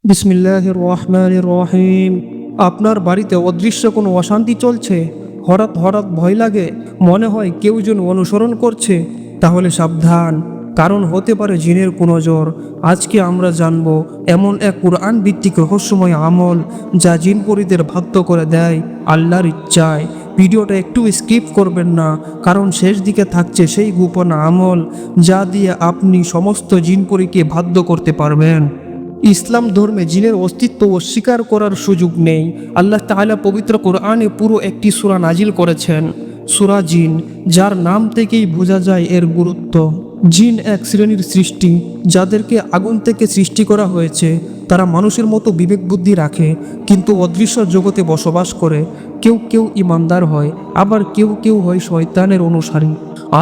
বিসমিল্লাহির রহমানির রহিম। আপনার বাড়িতে অদৃশ্য কোনো অশান্তি চলছে, হঠাৎ হঠাৎ ভয় লাগে, মনে হয় কেউ যেন অনুসরণ করছে, তাহলে সাবধান, কারণ হতে পারে জিনের কোনো জ্বর। আজকে আমরা জানব এমন এক কোরআন ভিত্তিক রহস্যময় আমল যা জিন পরীদের বাধ্য করে দেয় আল্লাহর ইচ্ছায়। ভিডিওটা একটু স্কিপ করবেন না, কারণ শেষ দিকে থাকছে সেই গোপন আমল যা দিয়ে আপনি সমস্ত জিন পরীকে বাধ্য করতে পারবেন। ইসলাম ধর্মে জিনের অস্তিত্ব অস্বীকার করার সুযোগ নেই। আল্লাহ তাআলা পবিত্র কোরআনে পুরো একটি সূরা নাজিল করেছেন, সূরা জিন, যার নাম থেকেই বোঝা যায় এর গুরুত্ব। জিন এক শ্রেণীর সৃষ্টি যাদেরকে আগুন থেকে সৃষ্টি করা হয়েছে। তারা মানুষের মতো বিবেক বুদ্ধি রাখে, কিন্তু অদৃশ্য জগতে বসবাস করে। কেউ কেউ ইমানদার হয়, আবার কেউ কেউ হয় শয়তানের অনুসারী।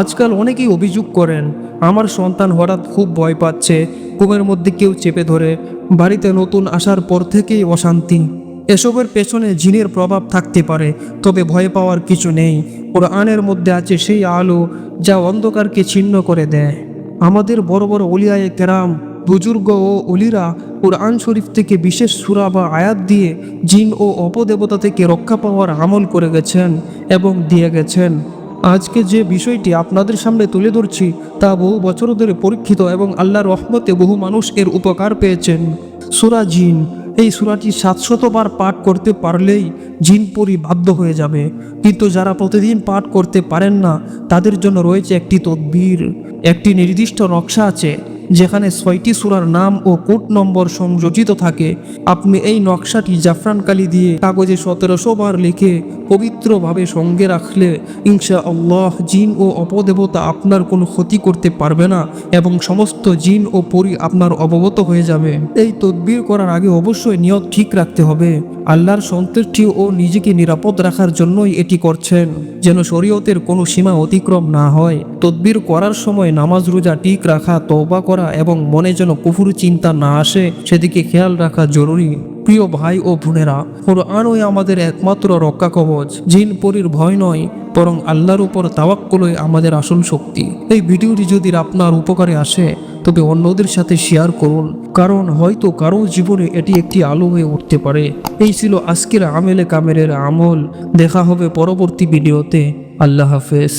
আজকাল অনেকেই অভিযোগ করেন, আমার সন্তান হঠাৎ খুব ভয় পাচ্ছে, ঘুমের মধ্যে কেউ চেপে ধরে, বাড়িতে নতুন আসার পর থেকেই অশান্তি। এসবের পেছনে জিনের প্রভাব থাকতে পারে, তবে ভয় পাওয়ার কিছু নেই। কোরআনের মধ্যে আছে সেই আলো যা অন্ধকারকে ছিন্ন করে দেয়। আমাদের বড় বড় ওলিয়ায়ে কেরাম, বুজুর্গ ও অলিরা কোরআন শরীফ থেকে বিশেষ সূরা বা আয়াত দিয়ে জিন ও অপদেবতা থেকে রক্ষা পাওয়ার আমল করে গেছেন এবং দিয়ে গেছেন। আজকে যে বিষয়টি আপনাদের সামনে তুলে ধরছি তা বহু বছর ধরে পরীক্ষিত এবং আল্লাহর রহমতে বহু মানুষ এর উপকার পেয়েছেন। সূরা জিন, এই সূরাটি 700 বার পাঠ করতে পারলেই জিন পরি বাধ্য হয়ে যাবে। কিন্তু যারা প্রতিদিন পাঠ করতে পারেন না, তাদের জন্য রয়েছে একটি তদবির, একটি নির্দিষ্ট নকশা আছে যেখানে 6টি সূরার নাম ও কোড নম্বর সংযোজিত থাকে। আপনি এই নকশাটি জাফরান কালি দিয়ে কাগজে 1700 বার লিখে পবিত্রভাবে সঙ্গে রাখলে ইনশাআল্লাহ জিন ও অপদেবতা আপনার কোনো ক্ষতি করতে পারবে না এবং সমস্ত জিন ও পরী আপনার অবগত হয়ে যাবে। এই তদবির করার আগে অবশ্যই নিয়ত ঠিক রাখতে হবে। আল্লাহর সন্তুষ্টি ও নিজেকে নিরাপদ রাখার জন্যই এটি করছেন, যেন শরীয়তের কোনো সীমা অতিক্রম না হয়। তদবির করার সময় নামাজ রোজা ঠিক রাখা, তওবা করা এবং মনে যেন কুফুর চিন্তা না আসে সেদিকে খেয়াল রাখা জরুরি। প্রিয় ভাই ও বোনেরা, কোরআনই আমাদের একমাত্র রক্ষা কবচ। জিন পরীর ভয় নয়, বরং আল্লাহর উপর তাওয়াক্কুলই আমাদের আসল শক্তি। এই ভিডিওটি যদি আপনার উপকারে আসে তবে অন্যদের সাথে শেয়ার করুন, কারণ হয়তো কারো জীবনে এটি একটি আলো হয়ে উঠতে পারে। এই ছিল আজকের আমেলে কামেরের আমল। দেখা হবে পরবর্তী ভিডিওতে। আল্লাহ হাফেজ।